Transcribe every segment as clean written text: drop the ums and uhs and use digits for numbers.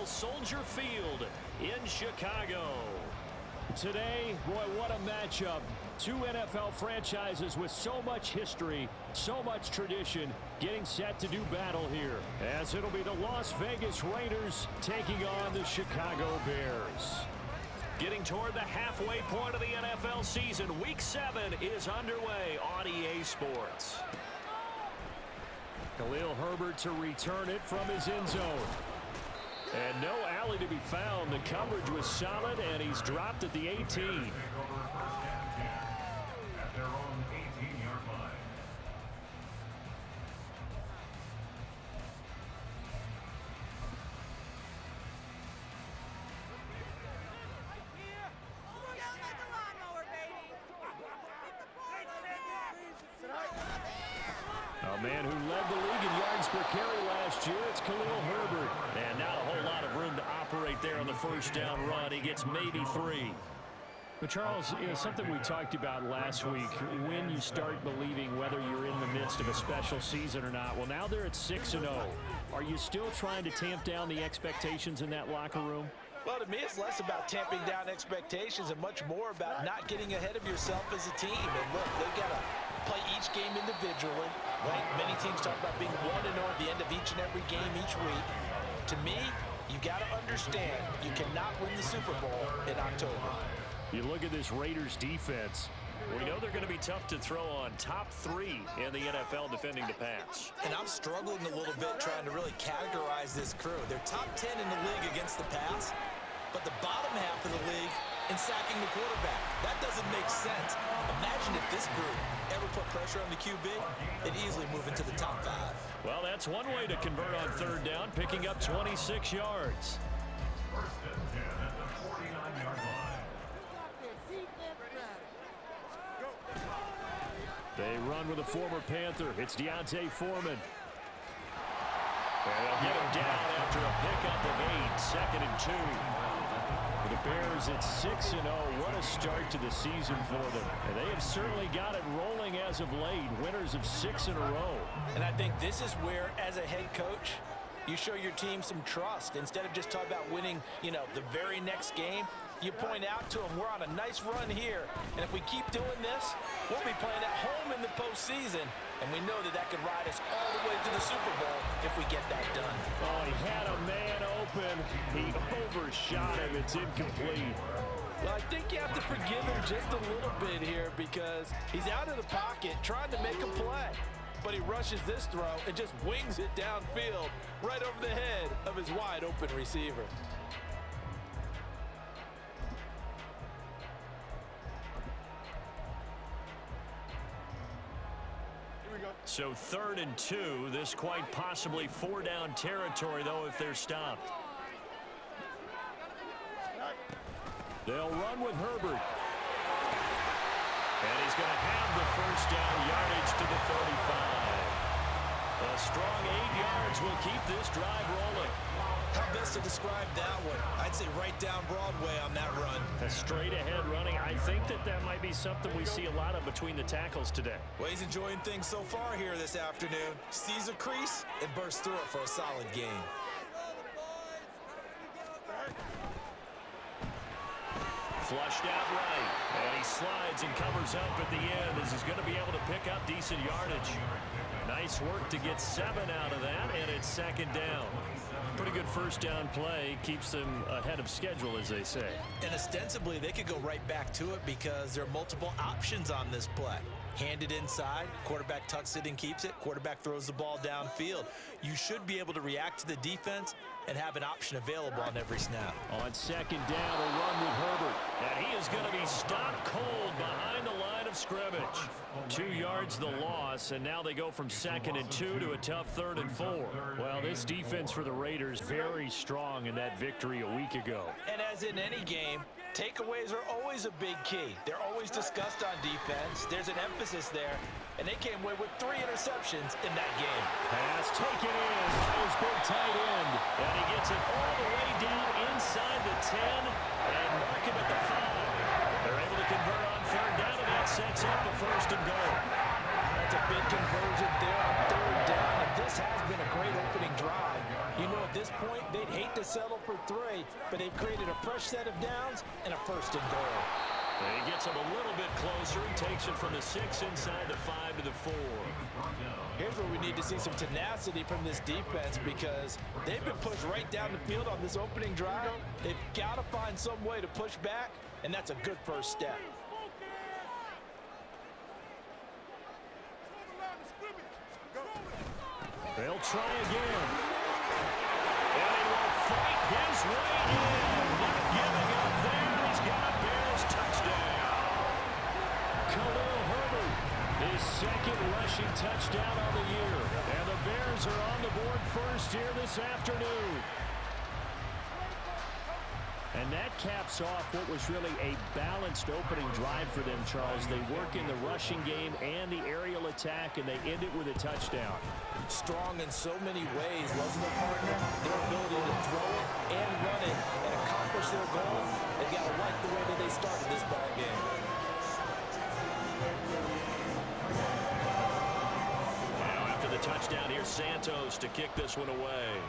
Soldier Field in Chicago. Today, boy, what a matchup. Two NFL franchises with so much history, so much tradition, getting set to do battle here, as it'll be the Las Vegas Raiders taking on the Chicago Bears. Getting toward the halfway point of the NFL season, Week 7 is underway on EA Sports. Khalil Herbert to return it from his end zone. And no alley to be found. The coverage was solid, and he's dropped at the 18. At their own 18-yard line. A man who led the league in yards per carry last year, it's Khalil Herbert. And not a whole lot of room to operate there on the first down run. He gets maybe 3. But Charles, something we talked about last week, when you start believing whether you're in the midst of a special season or not. Well, now they're at 6-0. Are you still trying to tamp down the expectations in that locker room? Well, to me, it's less about tamping down expectations and much more about not getting ahead of yourself as a team. And look, they've got to play each game individually, right? Many teams talk about being 1-0 at the end of each and every game each week. To me, you've got to understand you cannot win the Super Bowl in October. You look at this Raiders defense. We know they're going to be tough to throw on. Top 3 in the NFL defending the pass. And I'm struggling a little bit trying to really categorize this crew. They're top 10 in the league against the pass, but the bottom half of the league in sacking the quarterback. That doesn't make sense. Imagine if this group ever put pressure on the QB, it'd easily move into the top 5. Well, that's one way to convert on third down, picking up 26 yards. First and 10 at the 49-yard line. They run with a former Panther. It's Deontay Foreman. And they'll get him down after a pickup of 8, 2nd and 2. The Bears at 6-0. What a start to the season for them. And they have certainly got it rolling as of late. Winners of 6 in a row. And I think this is where, as a head coach, you show your team some trust. Instead of just talking about winning, the very next game, you point out to them, we're on a nice run here. And if we keep doing this, we'll be playing at home in the postseason. And we know that could ride us all the way to the Super Bowl if we get that done. Oh, he had a man open. He overshot him. It's incomplete. Well, I think you have to forgive him just a little bit here because he's out of the pocket trying to make a play. But he rushes this throw and just wings it downfield right over the head of his wide open receiver. So 3rd and 2, this quite possibly 4-down territory, though, if they're stopped. They'll run with Herbert. And he's going to have the first down, yardage to the 35. A strong 8 yards will keep this drive rolling. How best to describe that one? I'd say right down Broadway on that run. A straight ahead running. I think that might be something we see a lot of between the tackles today. Well, he's enjoying things so far here this afternoon. Sees a crease and bursts through it for a solid gain. Flushed out right. And he slides and covers up at the end as he's going to be able to pick up decent yardage. Nice work to get 7 out of that, and it's 2nd down. Pretty good first down play. Keeps them ahead of schedule, as they say. And ostensibly, they could go right back to it because there are multiple options on this play. Hand it inside, quarterback tucks it and keeps it, quarterback throws the ball downfield. You should be able to react to the defense and have an option available on every snap. On 2nd down, a run with Herbert. And he is going to be stopped cold behind the line of scrimmage. 2 yards the loss, and now they go from 2nd and 2 to a tough 3rd and 4. Well, this defense for the Raiders very strong in that victory a week ago. And as in any game, takeaways are always a big key. They're always discussed on defense. There's an emphasis there, and they came away with 3 interceptions in that game. Pass taken in by his big tight end. And he gets it all the way down inside the 10 and mark him at the 5. They're able to convert on 3rd down, and that sets up a 1st and goal. That's a big conversion there on 3rd down, and this has been a great opening drive. You know, at this point, they'd hate to settle for 3, but they've created a fresh set of downs and a first and goal. And he gets him a little bit closer and takes it from the 6 inside the 5 to the 4. Here's where we need to see some tenacity from this defense because they've been pushed right down the field on this opening drive. They've got to find some way to push back, and that's a good first step. They'll try again. And he will fight his way in. Not giving up there. He's got a Bears touchdown. Khalil Herbert, his second rushing touchdown on the year. And the Bears are on the board first here this afternoon. And that caps off what was really a balanced opening drive for them, Charles. They work in the rushing game and the aerial attack, and they end it with a touchdown. Strong in so many ways, wasn't it, partner? Their ability to throw it and run it and accomplish their goal. They've got to like the way that they started this ball game. Now after the touchdown, here's Santos to kick this one away.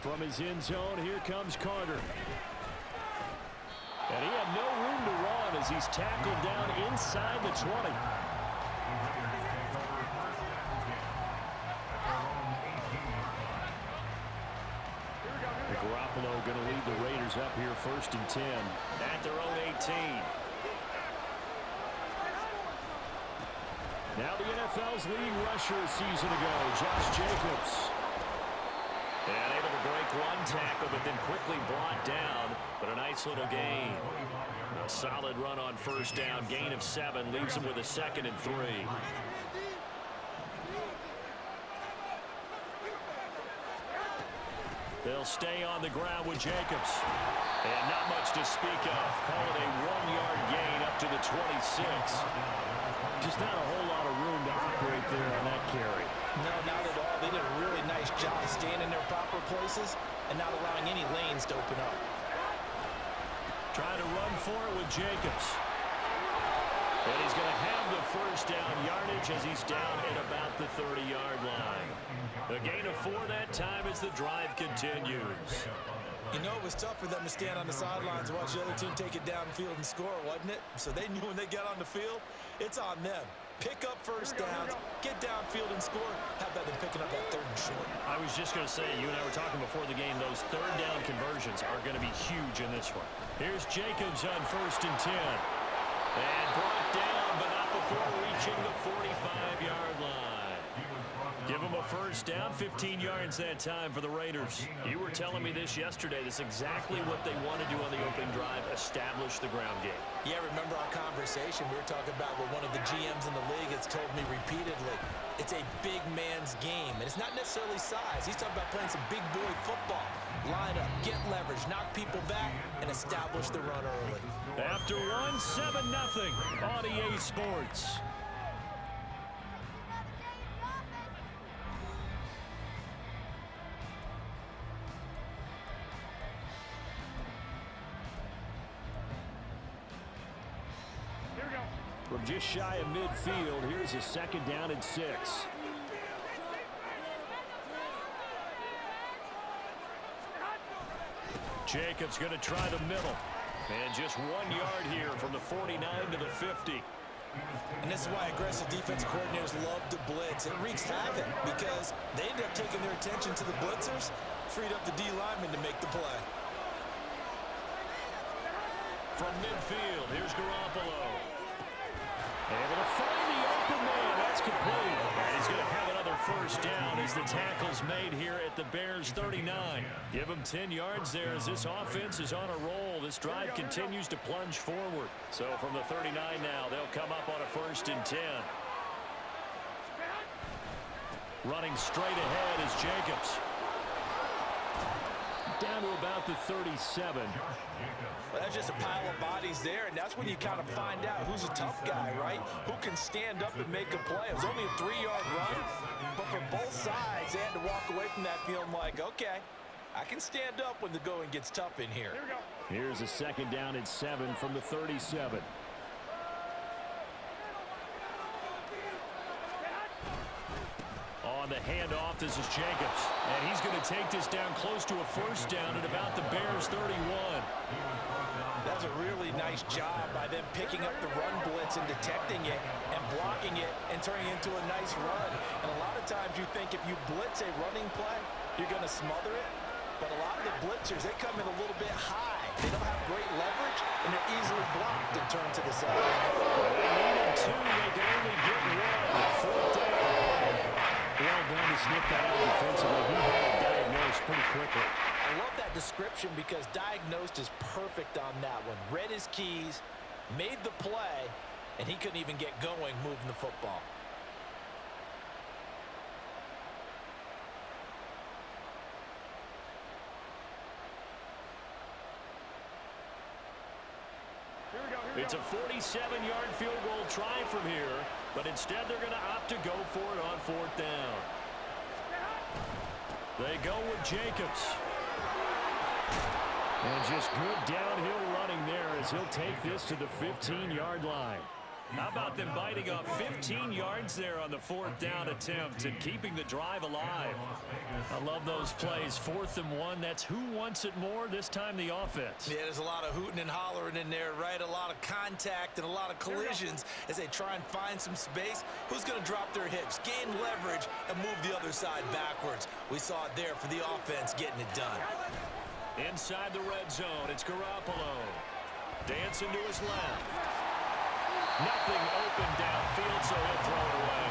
From his end zone, here comes Carter. And he had no room to run as he's tackled down inside the 20. Garoppolo going to lead the Raiders up here first and 10. At their own 18. Now the NFL's leading rusher a season ago, Josh Jacobs. And able to break one tackle, but then quickly brought down. But a nice little gain. A solid run on first down. Gain of 7 leaves him with a 2nd and 3. They'll stay on the ground with Jacobs. And not much to speak of. Call it a 1-yard gain up to the 26. Just not a whole lot of room to operate there on that carry. No, not at all. They did a really nice job staying in their proper places and not allowing any lanes to open up. Trying to run for it with Jacobs. And he's going to have the first down yardage as he's down at about the 30-yard line. A gain of 4 that time as the drive continues. You know, it was tough for them to stand on the sidelines and watch the other team take it downfield and score, wasn't it? So they knew when they got on the field, it's on them. Pick up first downs, get downfield and score. How about them picking up that 3rd and short? I was just going to say, you and I were talking before the game, those 3rd down conversions are going to be huge in this one. Here's Jacobs on first and 10. And brought down, but not before reaching the 45-yard line. Give him a first down, 15 yards that time for the Raiders. You were telling me this yesterday. This is exactly what they want to do on the opening drive, establish the ground game. Yeah, remember our conversation? We were talking about what one of the GMs in the league has told me repeatedly. It's a big man's game, and it's not necessarily size. He's talking about playing some big boy football. Line up, get leverage, knock people back, and establish the run early. After 7-0 on EA Sports. From just shy of midfield, here's a 2nd down and 6. Jacobs going to try the middle. And just 1 yard here from the 49 to the 50. And this is why aggressive defense coordinators love to blitz. It wreaks havoc because they end up taking their attention to the blitzers, freed up the D lineman to make the play. From midfield, here's Garoppolo. Able to find the open man. That's complete. And he's going to have another first down as the tackle's made here at the Bears 39. Give him 10 yards there as this offense is on a roll. This drive continues to plunge forward. So from the 39 now, they'll come up on a 1st and 10. Running straight ahead is Jacobs. Down to about the 37. Well, that's just a pile of bodies there, and that's when you kind of find out who's a tough guy, right? Who can stand up and make a play. It was only a 3-yard run, but for both sides, they had to walk away from that feeling like, okay, I can stand up when the going gets tough in here. Here's a 2nd down and 7 from the 37. On on the handoff. This is Jacobs. And he's going to take this down close to a first down at about the Bears' 31. That's a really nice job by them picking up the run blitz and detecting it and blocking it and turning it into a nice run. And a lot of times you think if you blitz a running play, you're going to smother it. But a lot of the blitzers, they come in a little bit high. They don't have great leverage, and they're easily blocked and turned to the side. They needed two. They can only get one. Fourth down. Well done to sniff that out defensively. He had it diagnosed pretty quickly. I love that description because diagnosed is perfect on that one. Read his keys, made the play, and he couldn't even get going moving the football. It's a 47-yard field goal try from here, but instead they're going to opt to go for it on fourth down. They go with Jacobs. And just good downhill running there as he'll take this to the 15-yard line. How about them biting off 15 yards there on the fourth down attempt and keeping the drive alive? I love those plays. 4th and 1. That's who wants it more, this time the offense. Yeah, there's a lot of hooting and hollering in there, right? A lot of contact and a lot of collisions as they try and find some space. Who's going to drop their hips, gain leverage, and move the other side backwards? We saw it there for the offense getting it done. Inside the red zone, it's Garoppolo. Dancing to his left. Nothing open downfield, so he'll throw it away.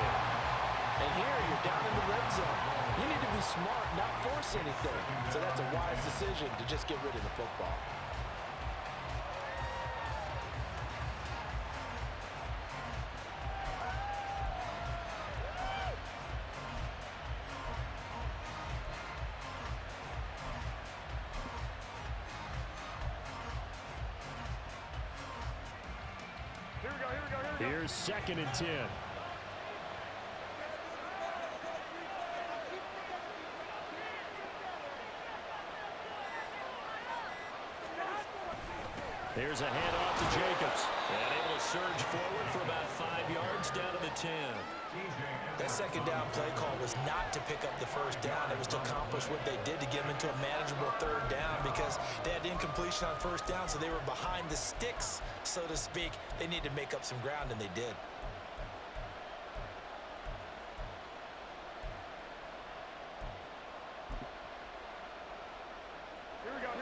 And here, you're down in the red zone. You need to be smart, not force anything. So that's a wise decision to just get rid of the football. Here's 2nd and 10. Here's a handoff to Jacobs. And able to surge forward for about 5 yards down to the 10. That second down play call was not to pick up the first down. It was to accomplish what they did to get them into a manageable third down because they had incompletion on first down, so they were behind the sticks, so to speak. They needed to make up some ground, and they did.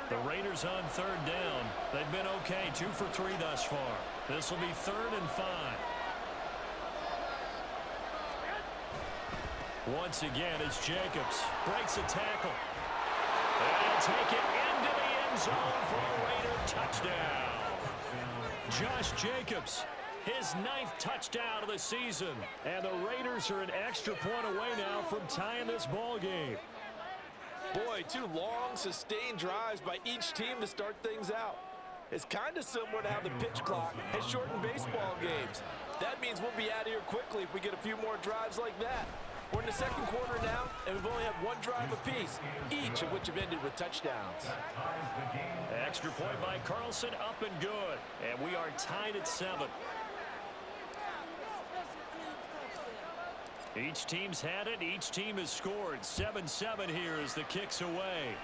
The Raiders on 3rd down. They've been okay, 2 for 3 thus far. This will be 3rd and 5. Once again, it's Jacobs. Breaks a tackle. And he'll take it into the end zone for a Raider touchdown. Josh Jacobs, his 9th touchdown of the season. And the Raiders are an extra point away now from tying this ball game. Boy, 2 long, sustained drives by each team to start things out. It's kind of similar to how the pitch clock has shortened baseball games. That means we'll be out of here quickly if we get a few more drives like that. We're in the 2nd quarter now, and we've only had 1 drive apiece, each of which have ended with touchdowns. Extra point by Carlson, up and good. And we are tied at 7. Each team's had it. Each team has scored. 7-7 here as the kick's away.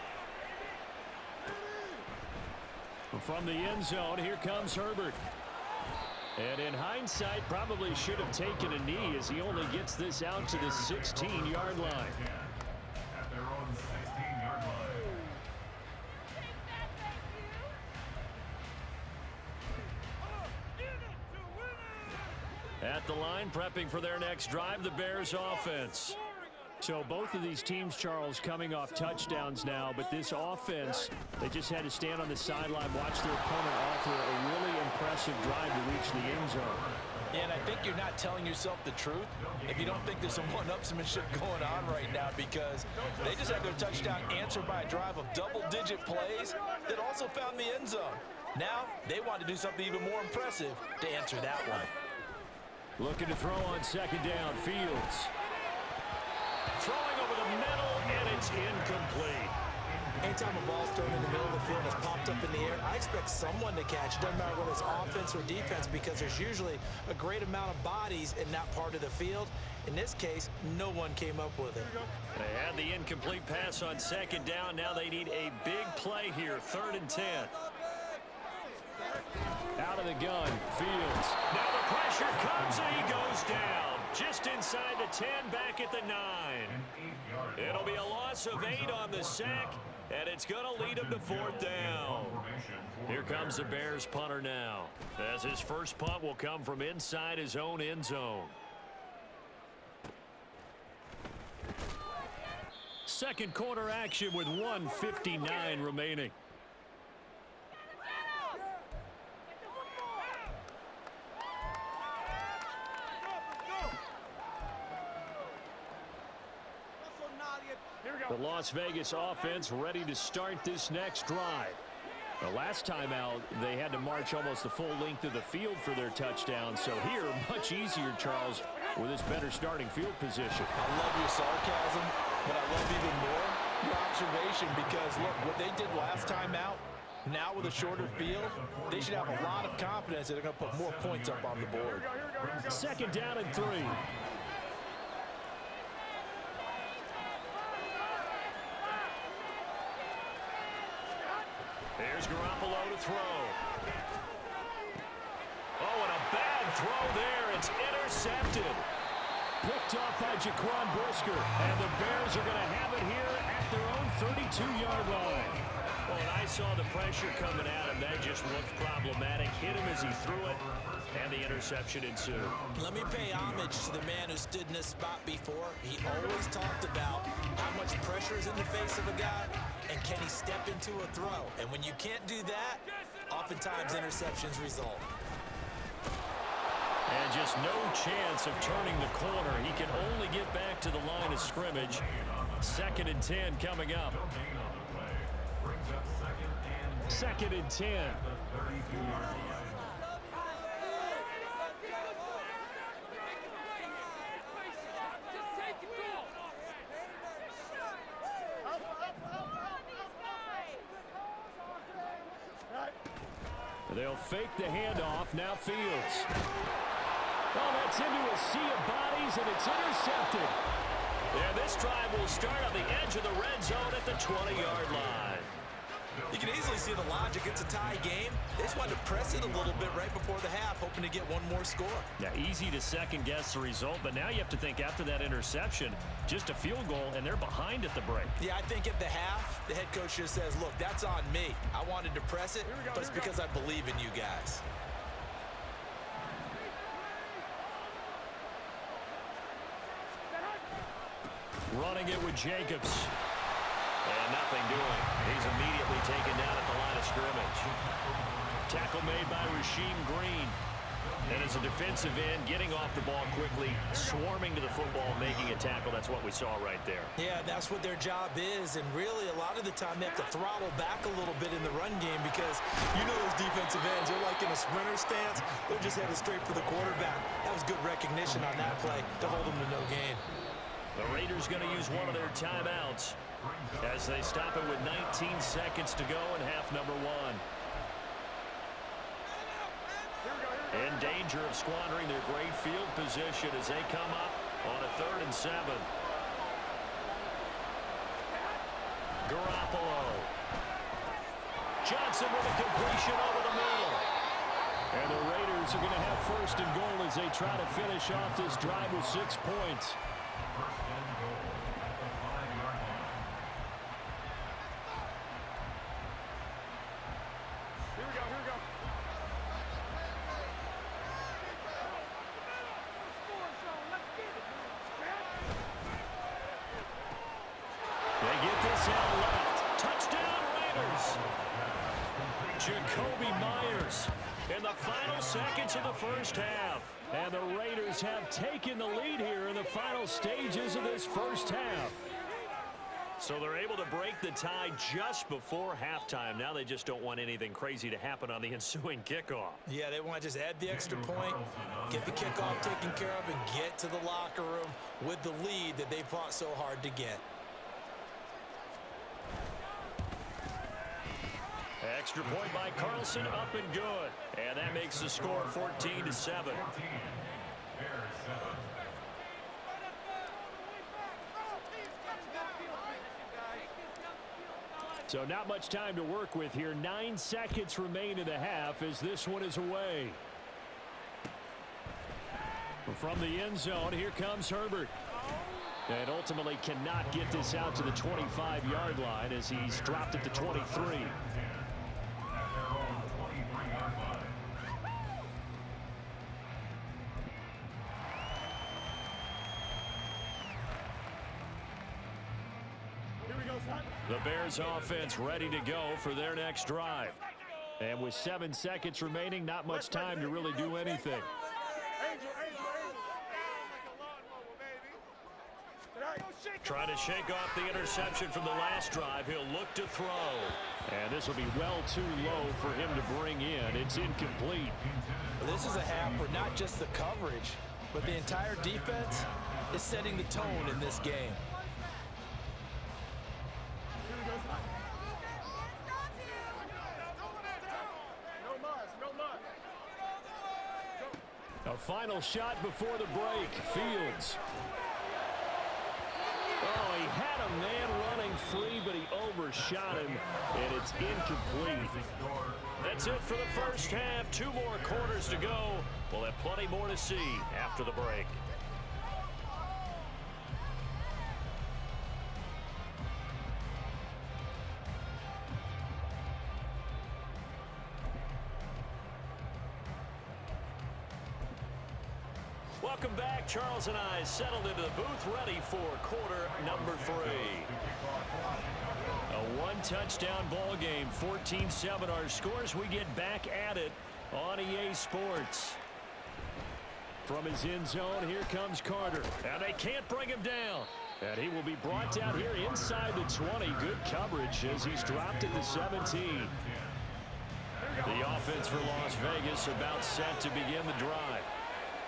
From the end zone, here comes Herbert. And in hindsight, probably should have taken a knee as he only gets this out to the 16-yard line. At their own 16-yard line. At the line, prepping for their next drive, the Bears offense. So both of these teams, Charles, coming off touchdowns now, but this offense, they just had to stand on the sideline, watch their opponent offer a really impressive drive to reach the end zone. Yeah, and I think you're not telling yourself the truth if you don't think there's some one-upsmanship going on right now, because they just had their touchdown answered by a drive of double-digit plays that also found the end zone. Now they want to do something even more impressive to answer that one. Looking to throw on 2nd down, Fields. Throwing over the middle, and it's incomplete. Anytime a ball's thrown in the middle of the field and it's popped up in the air, I expect someone to catch it. Doesn't matter whether it's offense or defense, because there's usually a great amount of bodies in that part of the field. In this case, no one came up with it. They had the incomplete pass on second down. Now they need a big play here, 3rd and 10. Out of the gun, Fields. Now the pressure comes and he goes down. Just inside the 10, back at the 9. It'll be a loss of 8 on the sack, and it's going to lead him to 4th down. Here comes the Bears punter now, as his first punt will come from inside his own end zone. Second quarter action with 1:59 remaining. The Las Vegas offense ready to start this next drive. The last time out, they had to march almost the full length of the field for their touchdown. So here, much easier, Charles, with this better starting field position. I love your sarcasm, but I love even more your observation, because, look, what they did last time out, now with a shorter field, they should have a lot of confidence that they're going to put more points up on the board. 2nd down and 3. Here's Garoppolo to throw. Oh, and a bad throw there. It's intercepted. Picked off by Jaquan Brisker. And the Bears are going to have it here at their own 32-yard line. Well, and I saw the pressure coming at him. That just looked problematic. Hit him as he threw it, and the interception ensued. Let me pay homage to the man who stood in this spot before. He always talked about how much pressure is in the face of a guy, and can he step into a throw. And when you can't do that, oftentimes interceptions result. And just no chance of turning the corner. He can only get back to the line of scrimmage. 2nd and 10 coming up. 2nd and 10. They'll fake the handoff. Now Fields. Well, that's into a sea of bodies, and it's intercepted. Yeah, this drive will start on the edge of the red zone at the 20-yard line. You can easily see the logic. It's a tie game. They just wanted to press it a little bit right before the half, hoping to get one more score. Yeah, easy to second-guess the result, but now you have to think after that interception, just a field goal, and they're behind at the break. Yeah, I think at the half, the head coach just says, look, that's on me. I wanted to press it, but it's because I believe in you guys. Running it with Jacobs. And nothing doing. He's immediately taken down at the line of scrimmage. Tackle made by Rasheem Green. And as a defensive end, getting off the ball quickly, swarming to the football, making a tackle. That's what we saw right there. Yeah, that's what their job is. And really, a lot of the time, they have to throttle back a little bit in the run game, because you know those defensive ends, they're like in a sprinter stance. They're just headed straight for the quarterback. That was good recognition on that play to hold them to no gain. The Raiders going to use one of their timeouts as they stop it with 19 seconds to go in half number 1. In danger of squandering their great field position as they come up on a 3rd and 7. Garoppolo. Johnson with a completion over the middle. And the Raiders are going to have 1st and goal as they try to finish off this drive with 6 points. In the final seconds of the first half. And the Raiders have taken the lead here in the final stages of this first half. So they're able to break the tie just before halftime. Now they just don't want anything crazy to happen on the ensuing kickoff. Yeah, they want to just add the extra point, get the kickoff taken care of, and get to the locker room with the lead that they fought so hard to get. Extra point by Carlson, up and good. And that makes the score 14-7. So not much time to work with here. 9 seconds remain in the half as this one is away. From the end zone, here comes Herbert. And ultimately cannot get this out to the 25-yard line as he's dropped at the 23. The Bears offense ready to go for their next drive. And with 7 seconds remaining, not much time to really do anything. Trying to shake off the interception from the last drive. He'll look to throw. And this will be well too low for him to bring in. It's incomplete. Well, this is a half where not just the coverage, but the entire defense is setting the tone in this game. A final shot before the break. Fields. Oh, he had a man running free, but he overshot him, and it's incomplete. That's it for the first half. 2 more quarters to go. We'll have plenty more to see after the break. Welcome back. Charles and I settled into the booth ready for quarter number 3. A 1-touchdown ball game, 14-7 our scores. We get back at it on EA Sports. From his end zone, here comes Carter. And they can't bring him down. And he will be brought down here inside the 20. Good coverage as he's dropped at the 17. The offense for Las Vegas about set to begin the drive.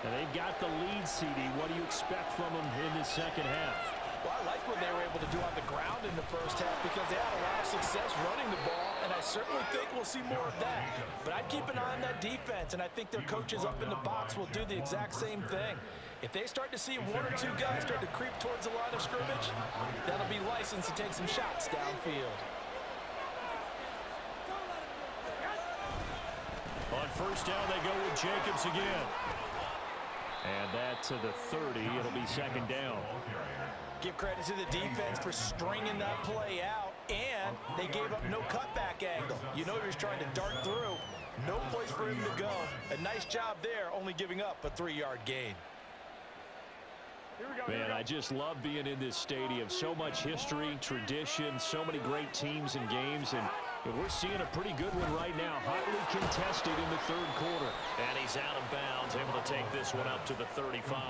And they've got the lead, CD. What do you expect from them in the second half? Well, I like what they were able to do on the ground in the first half because they had a lot of success running the ball, and I certainly think we'll see more of that. But I'd keep an eye on that defense, and I think their coaches up in the box will do the exact same thing. If they start to see 1 or 2 guys start to creep towards the line of scrimmage, that'll be licensed to take some shots downfield. On first down, they go with Jacobs again. And that to the 30. It'll be second down. Give credit to the defense for stringing that play out, and they gave up no cutback angle. You know he was trying to dart through. No place for him to go. A nice job there, only giving up a 3-yard gain. Man, I just love being in this stadium. So much history, tradition, so many great teams and games, and we're seeing a pretty good one right now. Hotly contested in the third quarter. And he's out of bounds, able to take this one up to the 35.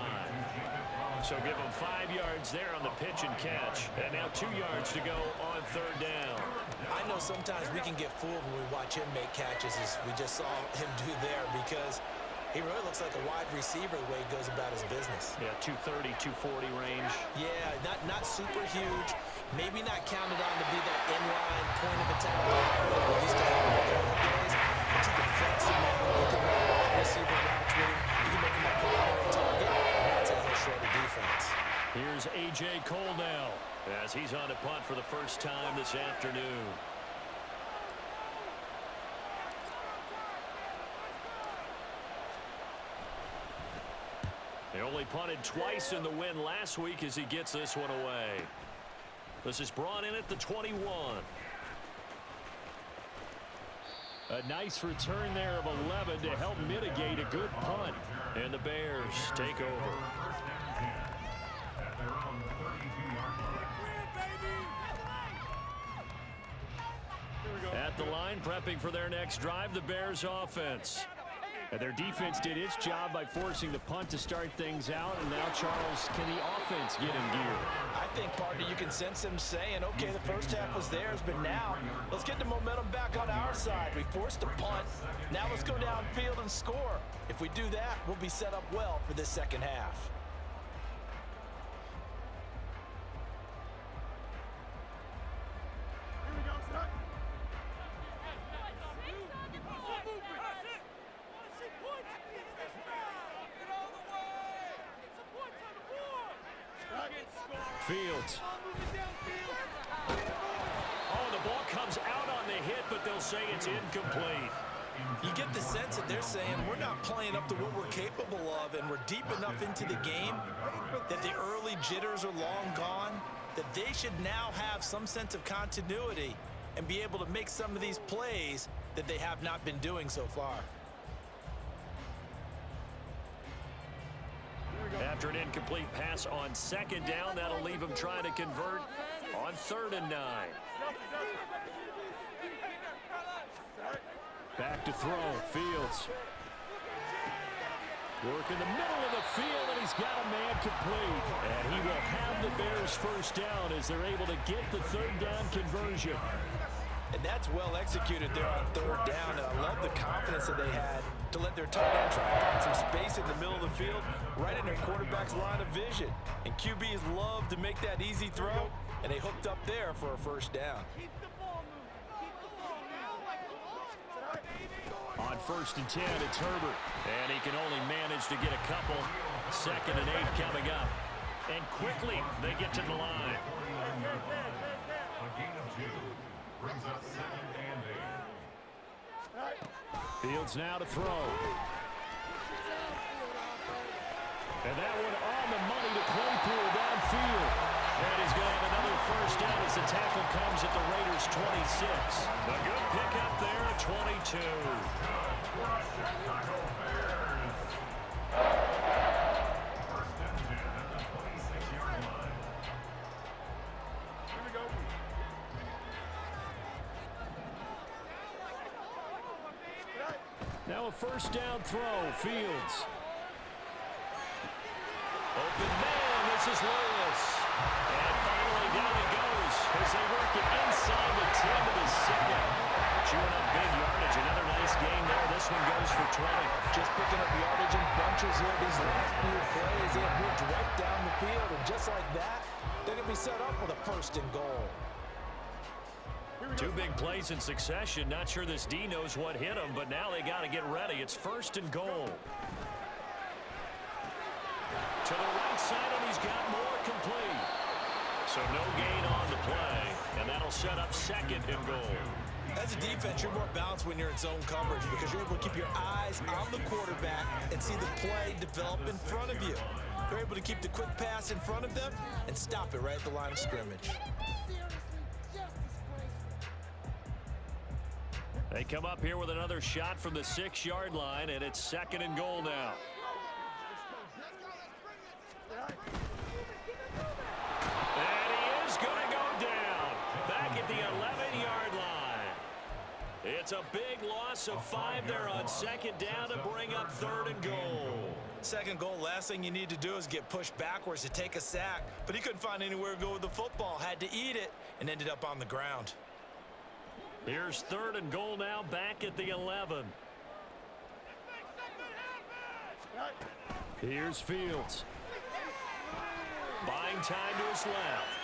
So give him 5 yards there on the pitch and catch. And now 2 yards to go on third down. I know sometimes we can get fooled when we watch him make catches, as we just saw him do there, because he really looks like a wide receiver the way he goes about his business. Yeah, 230, 240 range. Yeah, not super huge. Maybe not counted on to be that inline point of attack that we used to have in the old days. But you can flex him out. You can run wide receiver routes with him. You can make him a primary target. And that's how he'll shred the defense. Here's A.J. Cole now as he's on to punt for the first time this afternoon. He only punted twice in the win last week as he gets this one away. This is brought in at the 21. A nice return there of 11 to help mitigate a good punt. And the Bears take over. At the line, prepping for their next drive, the Bears offense. And their defense did its job by forcing the punt to start things out. And now, Charles, can the offense get in gear? I think, partner, you can sense them saying, okay, the first half was theirs, but now let's get the momentum back on our side. We forced a punt. Now let's go downfield and score. If we do that, we'll be set up well for this second half. Fields. Oh, the ball comes out on the hit, but they'll say it's incomplete. You get the sense that they're saying we're not playing up to what we're capable of, and we're deep enough into the game that the early jitters are long gone, that they should now have some sense of continuity and be able to make some of these plays that they have not been doing so far. After an incomplete pass on second down, that'll leave them trying to convert on 3rd and 9. Back to throw. Fields. Work in the middle of the field, and he's got a man complete. And he will have the Bears first down as they're able to get the 3rd down conversion. And that's well executed there on 3rd down. And I love the confidence that they had to let their tight end try to find some space in the middle of the field, right in their quarterback's line of vision. And QBs love to make that easy throw, and they hooked up there for a first down. On 1st and 10, it's Herbert. And he can only manage to get a couple. 2nd and 8 coming up. And quickly, they get to the line. A gain of 2 brings up 2nd and 8. Fields now to throw. And that one on the money to Claypool downfield. And he's going to have another first down as the tackle comes at the Raiders' 26. A good pickup there at 22. Chicago Bears. 1st and 10 at the 26-yard line. Here we go. Now a first down throw. Fields. Open man, this is Lewis. And finally down it goes as they work it inside the 10 of the 2nd. Chewing up big yardage. Another nice gain there. This one goes for 20. Just picking up yardage in bunches here. These last few plays, they have moved right down the field. And just like that, they're going to be set up with a 1st and goal. 2 big plays in succession. Not sure this D knows what hit him, but now they got to get ready. It's 1st and goal. To the right side, and he's got more complete. So no gain on the play, and that'll set up 2nd and goal. As a defense, you're more balanced when you're in zone coverage because you're able to keep your eyes on the quarterback and see the play develop in front of you. You're able to keep the quick pass in front of them and stop it right at the line of scrimmage. They come up here with another shot from the 6-yard line, and it's 2nd and goal now. And he is going to go down back at the 11-yard line. It's a big loss of 5 there on 2nd down to bring up 3rd and goal. 2nd goal, last thing you need to do is get pushed backwards to take a sack. But he couldn't find anywhere to go with the football, had to eat it, and ended up on the ground. Here's 3rd and goal now back at the 11. Here's Fields. Buying time to his left.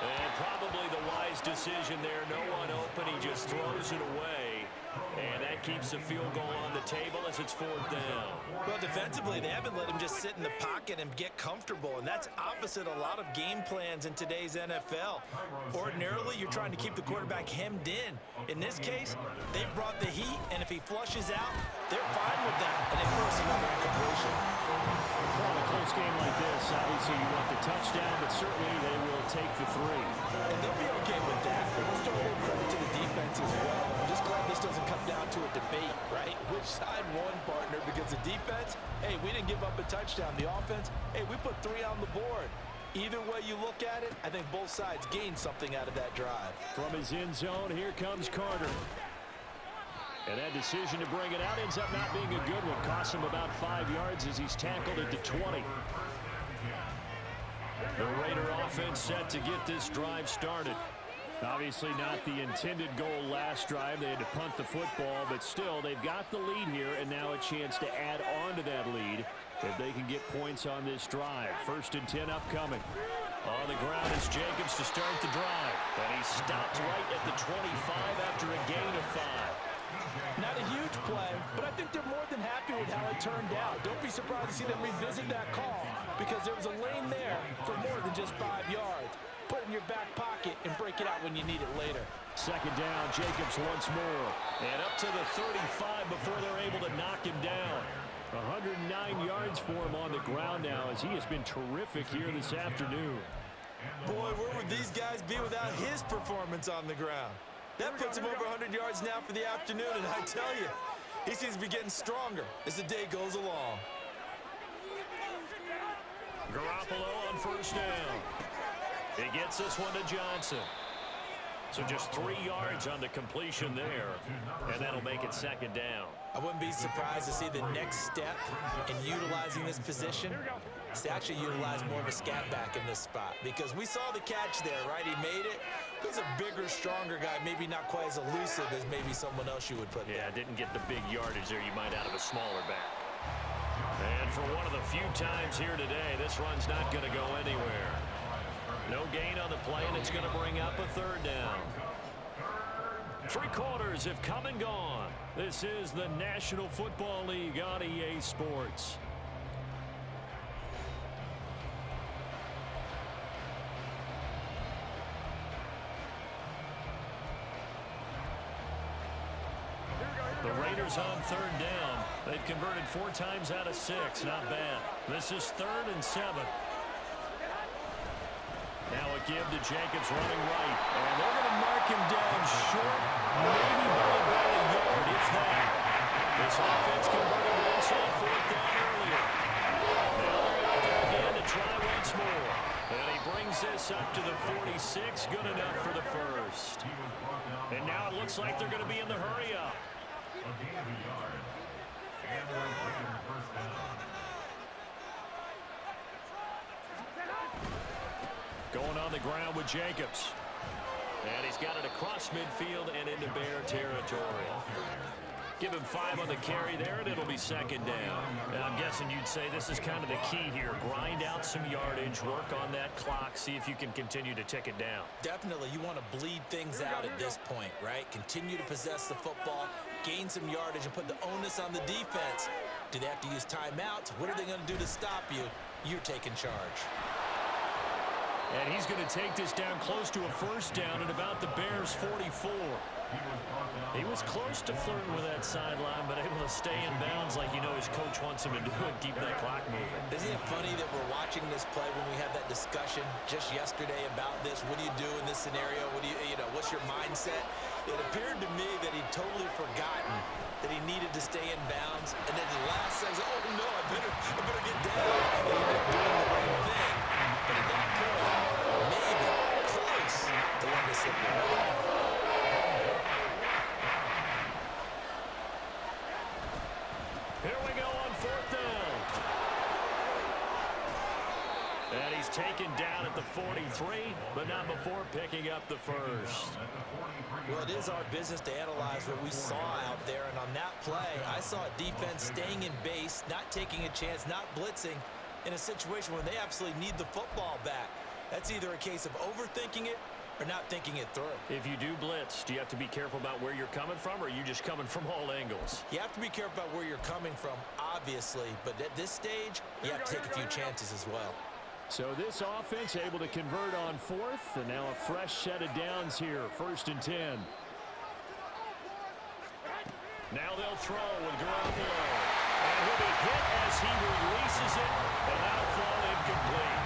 And probably the wise decision there. No one open. He just throws it away. And that keeps the field goal on the table as it's 4th down. Well, defensively, they haven't let him just sit in the pocket and get comfortable, and that's opposite a lot of game plans in today's NFL. Ordinarily, you're trying to keep the quarterback hemmed in. In this case, they brought the heat, and if he flushes out, they're fine with that, and they force another incompletion. Well, in a close game like this, obviously you want the touchdown, but certainly they will take the 3. And they'll be okay with that. But we'll start with credit to the defense as well. I'm just glad this doesn't come down to a debate, right? Which side won, partner? Because the defense, hey, we didn't give up a touchdown. The offense, hey, we put 3 on the board. Either way you look at it, I think both sides gained something out of that drive. From his end zone, here comes Carter. And that decision to bring it out ends up not being a good one. Costs him about 5 yards as he's tackled at the 20. The Raider offense set to get this drive started. Obviously not the intended goal last drive. They had to punt the football, but still, they've got the lead here, and now a chance to add on to that lead if they can get points on this drive. 1st and 10 upcoming. On the ground is Jacobs to start the drive. And he stopped right at the 25 after a gain of 5. Not a huge play, but I think they're more than happy with how it turned out. Don't be surprised to see them revisit that call because there was a lane there for more than just 5 yards. Put it in your back pocket and break it out when you need it later. Second down, Jacobs once more. And up to the 35 before they're able to knock him down. 109 yards for him on the ground now as he has been terrific here this afternoon. Boy, where would these guys be without his performance on the ground? That puts him over 100 yards now for the afternoon, and I tell you, he seems to be getting stronger as the day goes along. Garoppolo on first down. He gets this one to Johnson. So just 3 yards on the completion there, and that'll make it second down. I wouldn't be surprised to see the next step in utilizing this position is to actually utilize more of a scat back in this spot, because we saw the catch there, right? He made it. He's a bigger, stronger guy, maybe not quite as elusive as maybe someone else you would put there. Yeah, didn't get the big yardage there you might out of a smaller back. And for one of the few times here today, this run's not going to go anywhere. No gain on the play, and it's going to bring up a third down. 3 quarters have come and gone. This is the National Football League on EA Sports. The Raiders on third down. They've converted 4 times out of 6. Not bad. This is 3rd and 7. Now a give to Jacobs running right. And they're going to mark him down short, maybe by about a yard, if that. This offense converted once on 4th down earlier. Now they're out there again to try once more. And he brings this up to the 46. Good enough for the first. And now it looks like they're going to be in the hurry-up. A gain of a yard. And they're away first down. Going on the ground with Jacobs. And he's got it across midfield and into Bear territory. Give him 5 on the carry there, and it'll be second down. And I'm guessing you'd say this is kind of the key here. Grind out some yardage, work on that clock, see if you can continue to tick it down. Definitely, you want to bleed things out at this point, right? Continue to possess the football, gain some yardage, and put the onus on the defense. Do they have to use timeouts? What are they going to do to stop you? You're taking charge. And he's going to take this down close to a first down at about the Bears' 44. He was close to flirting with that sideline, but able to stay in bounds like you know his coach wants him to do and keep that clock moving. Isn't it funny that we're watching this play when we had that discussion just yesterday about this? What do you do in this scenario? What do you know, what's your mindset? It appeared to me that he'd totally forgotten that he needed to stay in bounds, and then the last second, oh no, I better get down. And he ended up doing the right thing. But at that point, maybe close to let us slip away. Here we go on 4th down. And he's taken down at the 43, but not before picking up the first. Well, it is our business to analyze what we saw out there, and on that play, I saw a defense staying in base, not taking a chance, not blitzing in a situation where they absolutely need the football back. That's either a case of overthinking it or not thinking it through. If you do blitz, do you have to be careful about where you're coming from, or are you just coming from all angles? You have to be careful about where you're coming from, obviously, but at this stage, you have to take a few chances as well. So this offense able to convert on 4th, and now a fresh set of downs here, 1st and 10. Now they'll throw with Garoppolo. And he'll be hit as he releases it, and that'll fall incomplete.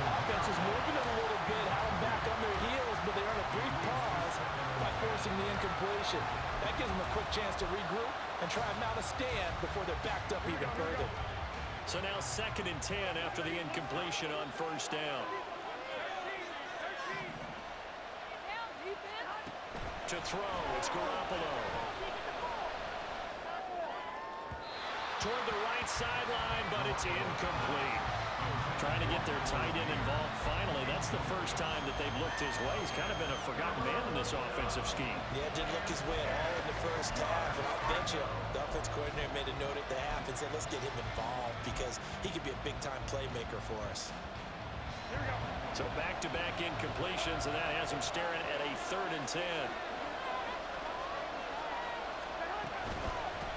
Offense is moving it a little bit, have them back on their heels, but they're on a brief pause by forcing the incompletion. That gives them a quick chance to regroup and try and mount a stand before they're backed up even further. So now 2nd and 10 after the incompletion on 1st down. To throw, it's Garoppolo. Toward the right sideline, but it's incomplete. Trying to get their tight end involved finally. That's the first time that they've looked his way. He's kind of been a forgotten man in this offensive scheme. Yeah, didn't look his way at all in the first half. And I'll bet you the offense coordinator made a note at the half and said, let's get him involved because he could be a big-time playmaker for us. So back-to-back incompletions, and that has him staring at a 3rd and 10.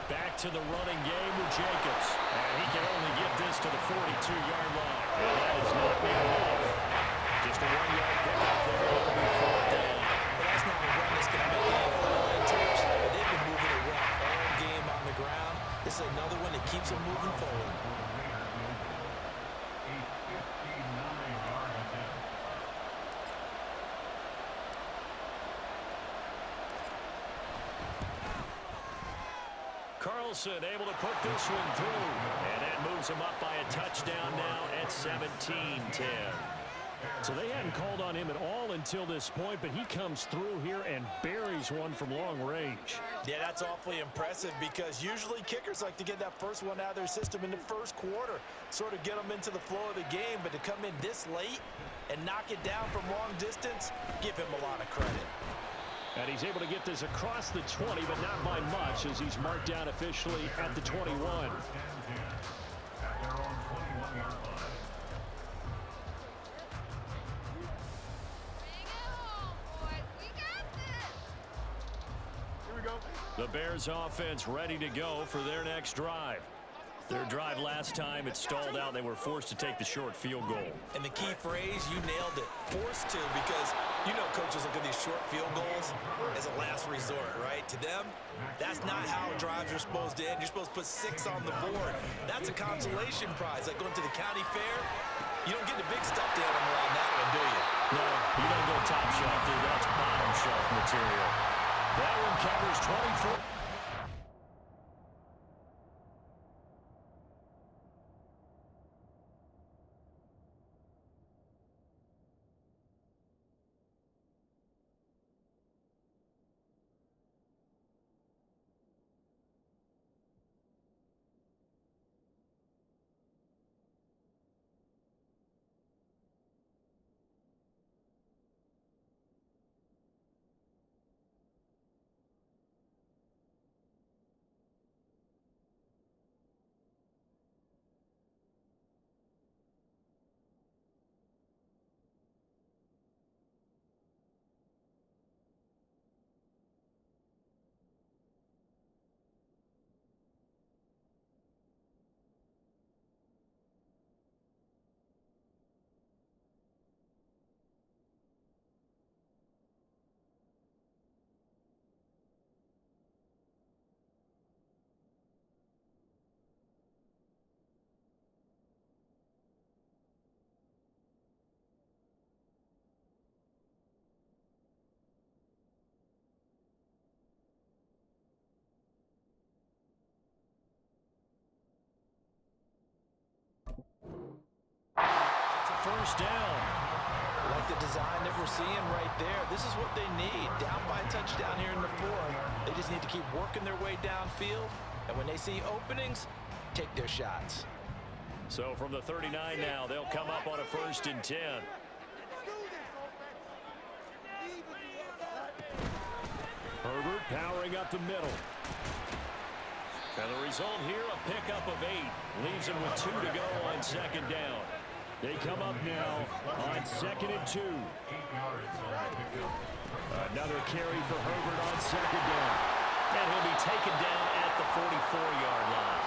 Back to the running game with Jacobs. And he can only get this to the 42-yard line. And that is not near enough. Just a 1-yard pickup there. It'll be fourth down. But that's not a run that's going to make any highlight tapes. But they've been moving it well all game on the ground. This is another one that keeps them moving forward. Carlson able to put this one through. And that moves him up by a touchdown now at 17-10. So they hadn't called on him at all until this point, but he comes through here and buries one from long range. Yeah, that's awfully impressive because usually kickers like to get that first one out of their system in the first quarter, sort of get them into the flow of the game, but to come in this late and knock it down from long distance, give him a lot of credit. And he's able to get this across the 20, but not by much as he's marked down officially at the 21. The Bears offense ready to go for their next drive. Their drive last time, it stalled out. They were forced to take the short field goal. And the key phrase, you nailed it, forced to, because you know coaches look at these short field goals as a last resort, right? To them, that's not how drives are supposed to end. You're supposed to put 6 on the board. That's a consolation prize, like going to the county fair. You don't get the big stuffed animal on that one, do you? No, you don't go top shelf, dude. That's bottom shelf material. That one covers 24. First down. Like the design that we're seeing right there. This is what they need. Down by a touchdown here in the fourth. They just need to keep working their way downfield. And when they see openings, take their shots. So from the 39 now, they'll come up on a 1st and 10. Herbert powering up the middle. And the result here, a pickup of 8. Leaves him with 2 to go on 2nd down. They come up now on 2nd and 2. Another carry for Herbert on 2nd down. And he'll be taken down at the 44-yard line.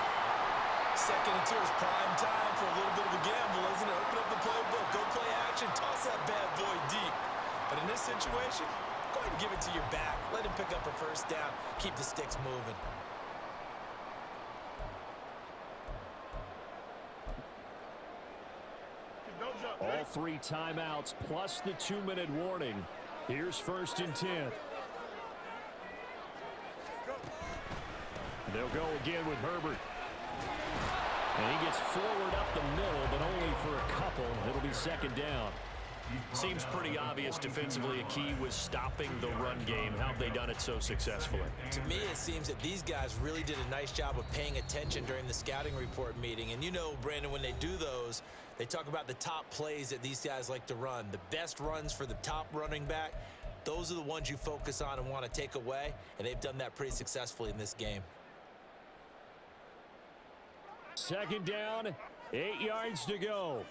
2nd and 2 is prime time for a little bit of a gamble, isn't it? Open up the playbook, go play action, toss that bad boy deep. But in this situation, go ahead and give it to your back. Let him pick up a 1st down. Keep the sticks moving. All 3 timeouts plus the 2-minute warning. Here's 1st and 10. They'll go again with Herbert. And he gets forward up the middle, but only for a couple. It'll be 2nd down. Seems pretty obvious defensively a key was stopping the run game. How have they done it so successfully? To me, it seems that these guys really did a nice job of paying attention during the scouting report meeting. And you know, Brandon, when they do those, they talk about the top plays that these guys like to run. The best runs for the top running back, those are the ones you focus on and want to take away. And they've done that pretty successfully in this game. 2nd down, 8 yards to go.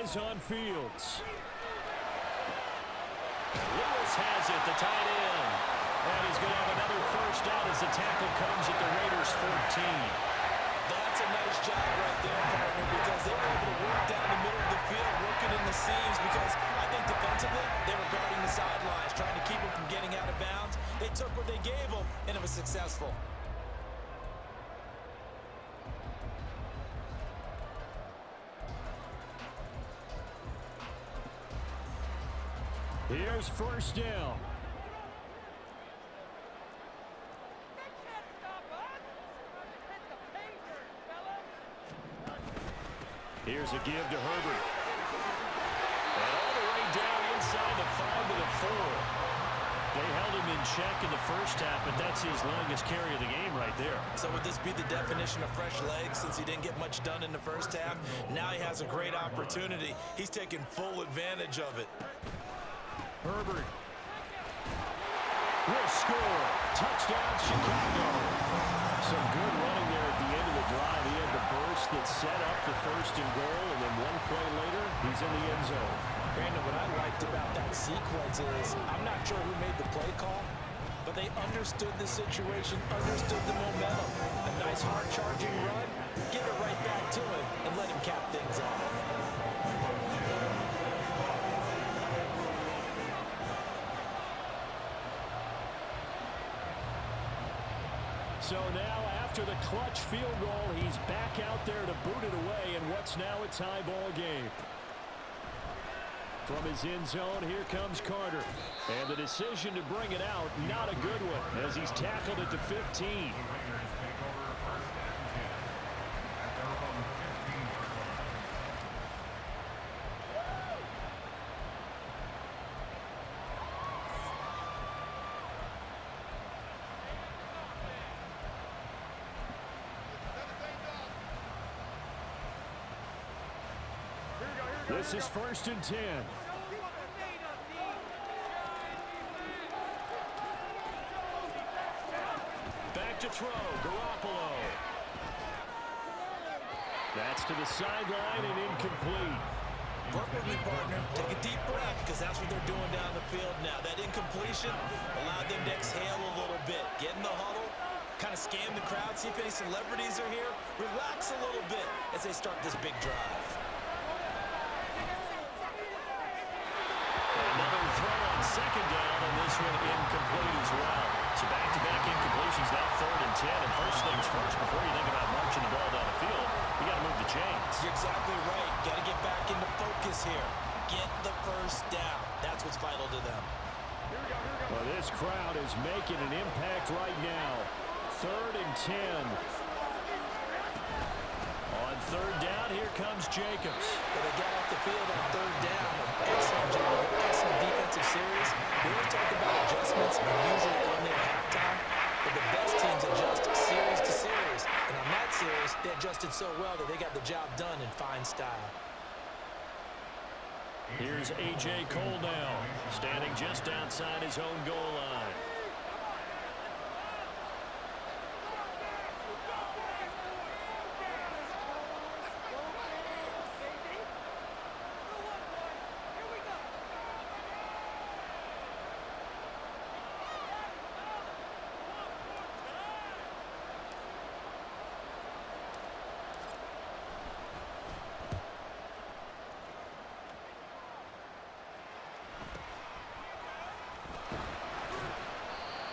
is on Fields. Lewis has it, the tight end. And he's going to have another first down as the tackle comes at the Raiders' 14. That's a nice job right there, partner, because they were able to work down the middle of the field, working in the seams, because I think defensively they were guarding the sidelines, trying to keep them from getting out of bounds. They took what they gave them, and it was successful. Here's first down. Here's a give to Herbert. And all the way down inside the 5 to the 4. They held him in check in the first half, but that's his longest carry of the game right there. So would this be the definition of fresh legs since he didn't get much done in the first half? Now he has a great opportunity. He's taking full advantage of it. Herbert will score. Touchdown, Chicago. Some good running there at the end of the drive. He had the burst that set up the first and goal, and then one play later, he's in the end zone. Brandon, what I liked about that sequence is I'm not sure who made the play call, but they understood the situation, understood the momentum. A nice hard-charging run, give it right back to him, and let him cap things off. So now, after the clutch field goal, he's back out there to boot it away in what's now a tie ball game. From his end zone, here comes Carter. And the decision to bring it out, not a good one, as he's tackled at the 15. This is first and 10. Back to throw, Garoppolo. That's to the sideline and incomplete. Work with me, partner. Take a deep breath, because that's what they're doing down the field now. That incompletion allowed them to exhale a little bit. Get in the huddle, kind of scan the crowd, see if any celebrities are here. Relax a little bit as they start this big drive. Another throw on second down, and this one incomplete as well. So back-to-back incompletions, now 3rd and 10. And first things first, before you think about marching the ball down the field, you got to move the chains. You're exactly right. Got to get back into focus here. Get the first down. That's what's vital to them. Well, this crowd is making an impact right now. 3rd and 10. On 3rd down, here comes Jacobs. But they got off the field on 3rd down. Excellent job. Excellent defensive series. We always talk about adjustments and usually only at halftime. But the best teams adjust series to series. And on that series, they adjusted so well that they got the job done in fine style. Here's A.J. Cole now, standing just outside his own goal line.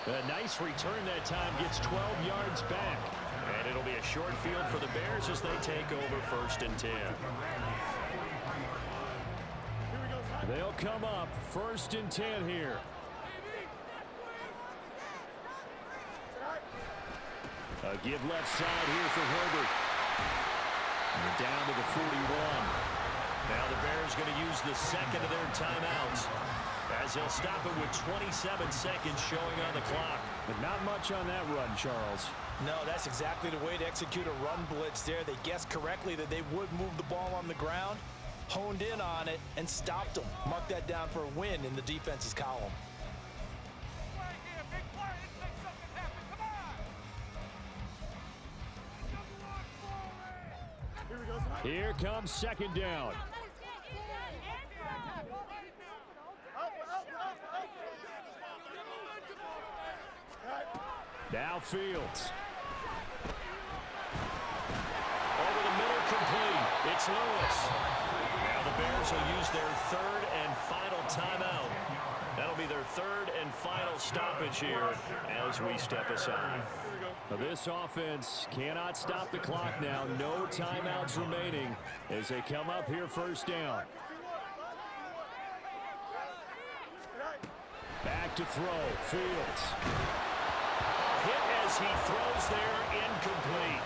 A nice return that time, gets 12 yards back. And it'll be a short field for the Bears as they take over 1st and 10. They'll come up 1st and 10 here. A give left side here for Herbert. And they're down to the 41. Now the Bears going to use the second of their timeouts, as they'll stop it with 27 seconds showing on the clock. But not much on that run, Charles. No, that's exactly the way to execute a run blitz there. They guessed correctly that they would move the ball on the ground, honed in on it, and stopped them. Mark that down for a win in the defense's column. Here comes 2nd down. Now Fields. Over the middle, complete. It's Lewis. Now the Bears will use their third and final timeout. That'll be their third and final stoppage here as we step aside. This offense cannot stop the clock now. No timeouts remaining as they come up here first down. Back to throw. Fields. Hit as he throws there, incomplete.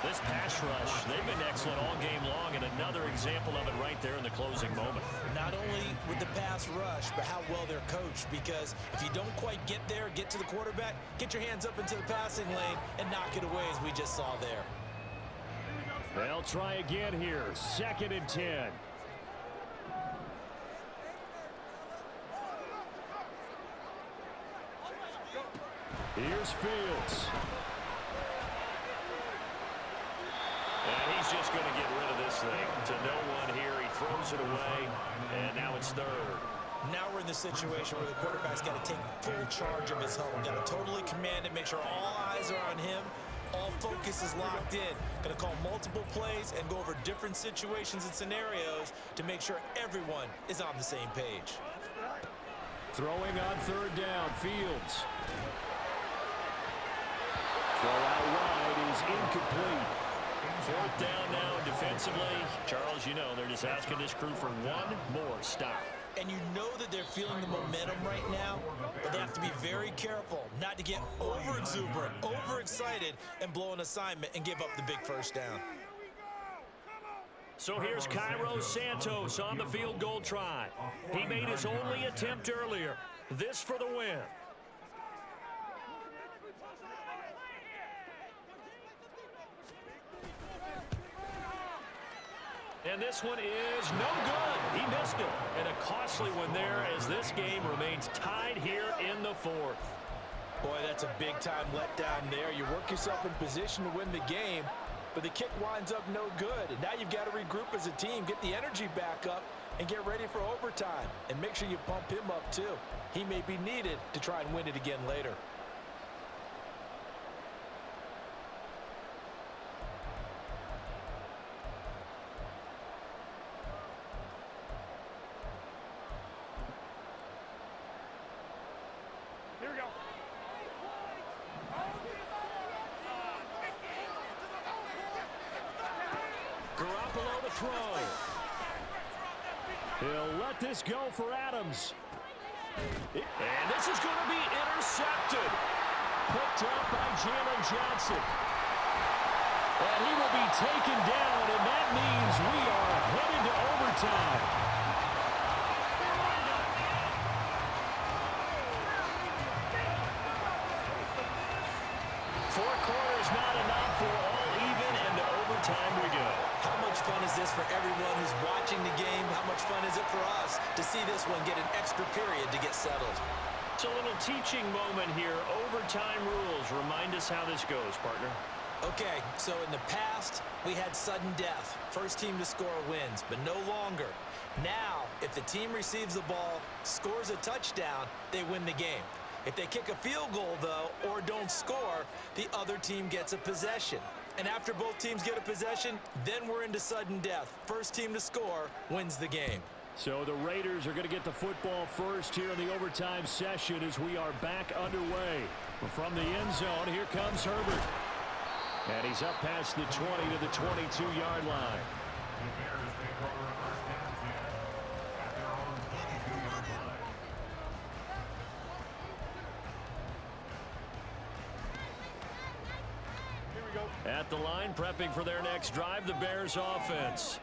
This pass rush, they've been excellent all game long, and another example of it right there in the closing moment. Not only with the pass rush, but how well they're coached, because if you don't quite get there, get to the quarterback, get your hands up into the passing lane and knock it away as we just saw there. They'll try again here. 2nd and 10. Here's Fields. And he's just going to get rid of this thing to no one here. He throws it away, and now it's 3rd. Now we're in the situation where the quarterback's got to take full charge of his huddle. Got to totally command it, make sure all eyes are on him. All focus is locked in. Going to call multiple plays and go over different situations and scenarios to make sure everyone is on the same page. Throwing on 3rd down, Fields. Throw out wide is incomplete. 4th down now defensively. Charles, you know, they're just asking this crew for one more stop. And you know that they're feeling the momentum right now, but they have to be very careful not to get over-exuberant, overexcited, and blow an assignment and give up the big first down. So here's Cairo Santos on the field goal try. He made his only attempt earlier. This for the win. And this one is no good. He missed it. And a costly one there as this game remains tied here in the 4th. Boy, that's a big-time letdown there. You work yourself in position to win the game, but the kick winds up no good. And now you've got to regroup as a team, get the energy back up, and get ready for overtime. And make sure you pump him up, too. He may be needed to try and win it again later. Garoppolo to throw. He'll let this go for Adams. And this is going to be intercepted. Picked up by Jalen Johnson. And he will be taken down, and that means we are headed to overtime. Four quarters not enough for all even, and to overtime we go. How much fun is this for everyone who's watching the game? How much fun is it for us to see this one get an extra period to get settled? It's a little teaching moment here. Overtime rules. Remind us how this goes, partner. Okay, so in the past, we had sudden death. First team to score wins, but no longer. Now, if the team receives the ball, scores a touchdown, they win the game. If they kick a field goal, though, or don't score, the other team gets a possession. And after both teams get a possession, then we're into sudden death. First team to score wins the game. So the Raiders are going to get the football first here in the overtime session as we are back underway. From the end zone, here comes Herbert. And he's up past the 20 to the 22-yard line. At the line, prepping for their next drive, the Bears offense.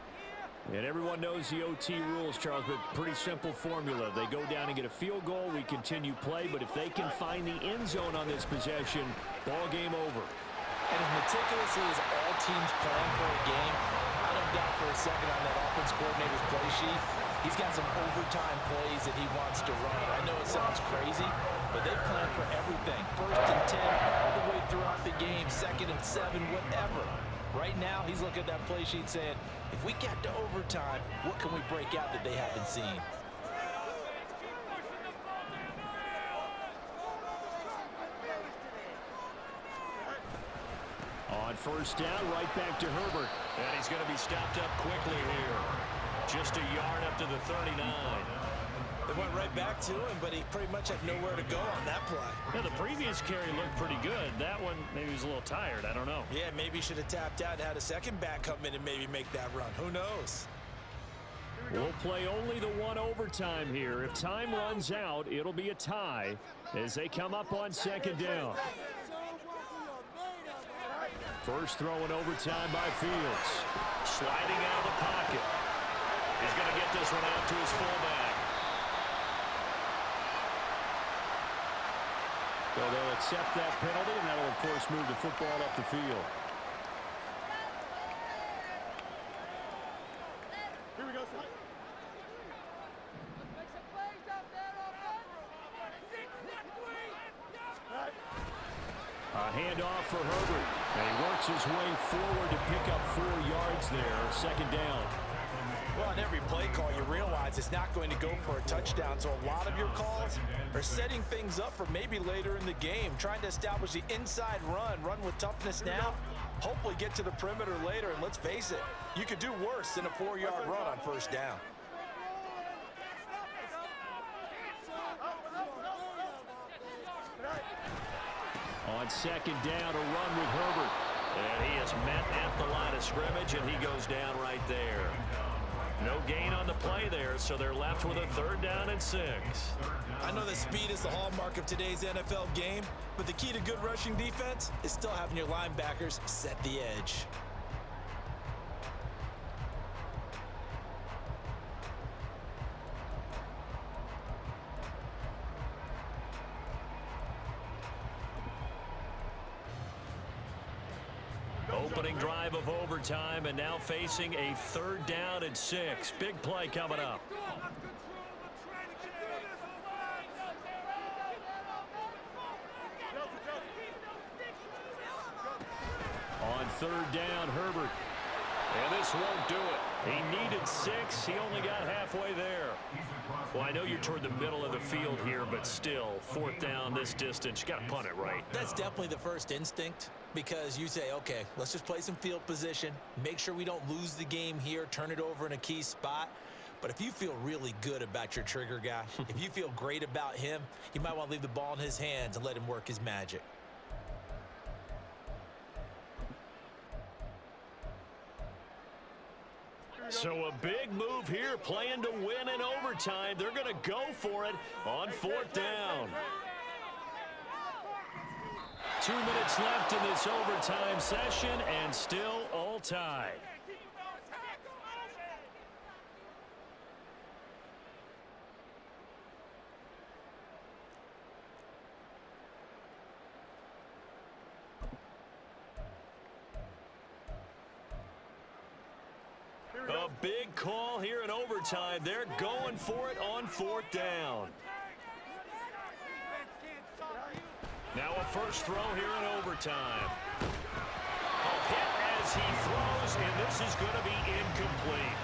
And everyone knows the OT rules, Charles, but pretty simple formula. They go down and get a field goal, we continue play, but if they can find the end zone on this possession, ball game over. And as meticulously as all teams plan for a game, I don't doubt for a second on that offense coordinator's play sheet, he's got some overtime plays that he wants to run. I know it sounds crazy, but they plan for everything. 1st and 10 all the way throughout the game, 2nd and 7, whatever. Right now, he's looking at that play sheet saying, if we get to overtime, what can we break out that they haven't seen? On first down, right back to Herbert. And he's going to be stopped up quickly here. Just a yard up to the 39. They went right back to him, but he pretty much had nowhere to go on that play. Yeah, the previous carry looked pretty good. That one, maybe he was a little tired. I don't know. Yeah, maybe he should have tapped out and had a second back come in and maybe make that run. Who knows? We'll play only the one overtime here. If time runs out, it'll be a tie as they come up on second down. First throw in overtime by Fields. Sliding out of the pocket. He's going to get this one out to his fullback. So they'll accept that penalty, and that'll, of course, move the football up the field. Here we go. A handoff for Herbert. And he works his way forward to pick up 4 yards there. Second down. Well, on every play call, you realize it's not going to go for a touchdown. So a lot of your calls are setting things up for maybe later in the game, trying to establish the inside run with toughness now, hopefully get to the perimeter later. And let's face it, you could do worse than a 4-yard run on first down. On second down, a run with Herbert. And he is met at the line of scrimmage, and he goes down right there. No gain on the play there, so they're left with a 3rd down and 6. I know that speed is the hallmark of today's NFL game, but the key to good rushing defense is still having your linebackers set the edge. Opening drive of overtime, and now facing a 3rd down and 6. Big play coming up. On 3rd down, Herbert. And this won't do it. He needed 6. He only got halfway there. Well, I know you're toward the middle of the field here, but still, 4th down this distance, you got to punt it right. That's definitely the first instinct, because you say, okay, let's just play some field position, make sure we don't lose the game here, turn it over in a key spot. But if you feel really good about your trigger guy, if you feel great about him, you might want to leave the ball in his hands and let him work his magic. So a big move here, playing to win in overtime. They're going to go for it on 4th down. 2 minutes left in this overtime session, and still all tied. A big call here in overtime. They're going for it on 4th down. Now a first throw here in overtime. A hit as he throws, and this is going to be incomplete.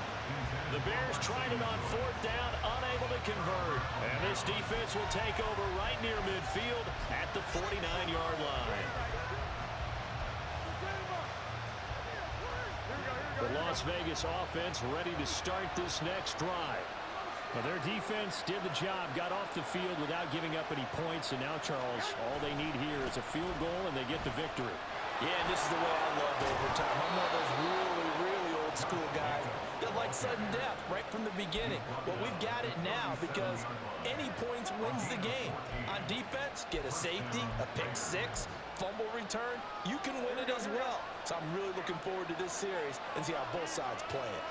The Bears tried it on 4th down, unable to convert. And this defense will take over right near midfield at the 49-yard line. The Las Vegas offense ready to start this next drive. Well, their defense did the job, got off the field without giving up any points, and now, Charles, all they need here is a field goal, and they get the victory. Yeah, and this is the way I love overtime. I'm one of those really old school guys that like sudden death right from the beginning. Well, we've got it now because any points wins the game. On defense, get a safety, a pick 6, fumble return, you can win it as well. So I'm really looking forward to this series and see how both sides play it.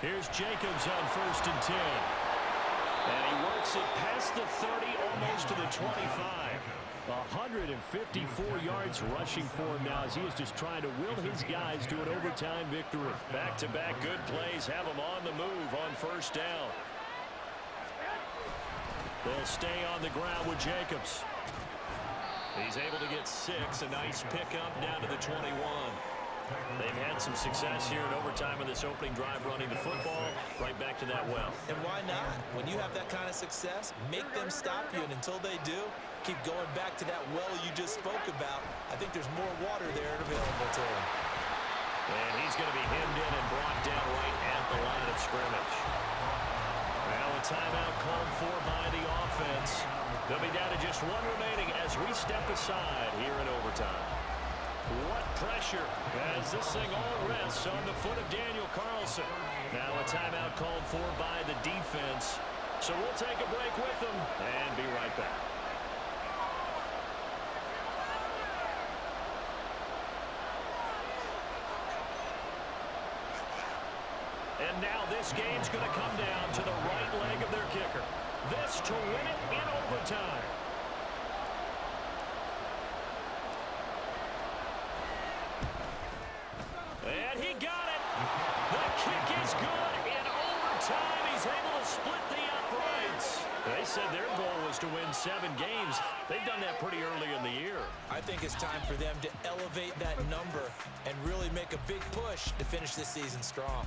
Here's Jacobs on 1st and 10. And he works it past the 30, almost to the 25. 154 yards rushing for him now as he is just trying to will his guys to an overtime victory. Back-to-back good plays have him on the move on 1st down. They'll stay on the ground with Jacobs. He's able to get 6, a nice pickup down to the 21. They've had some success here in overtime in this opening drive running the football. Right back to that well. And why not? When you have that kind of success, make them stop you. And until they do, keep going back to that well you just spoke about. I think there's more water there available to him. And he's going to be hemmed in and brought down right at the line of scrimmage. Now a timeout called for by the offense. They'll be down to just one remaining as we step aside here in overtime. What pressure as this thing all rests on the foot of Daniel Carlson. Now a timeout called for by the defense. So we'll take a break with them and be right back. And now this game's going to come down to the right leg of their kicker. This to win it in overtime. And he got it. The kick is good. In overtime, he's able to split the uprights. They said their goal was to win 7 games. They've done that pretty early in the year. I think it's time for them to elevate that number and really make a big push to finish this season strong.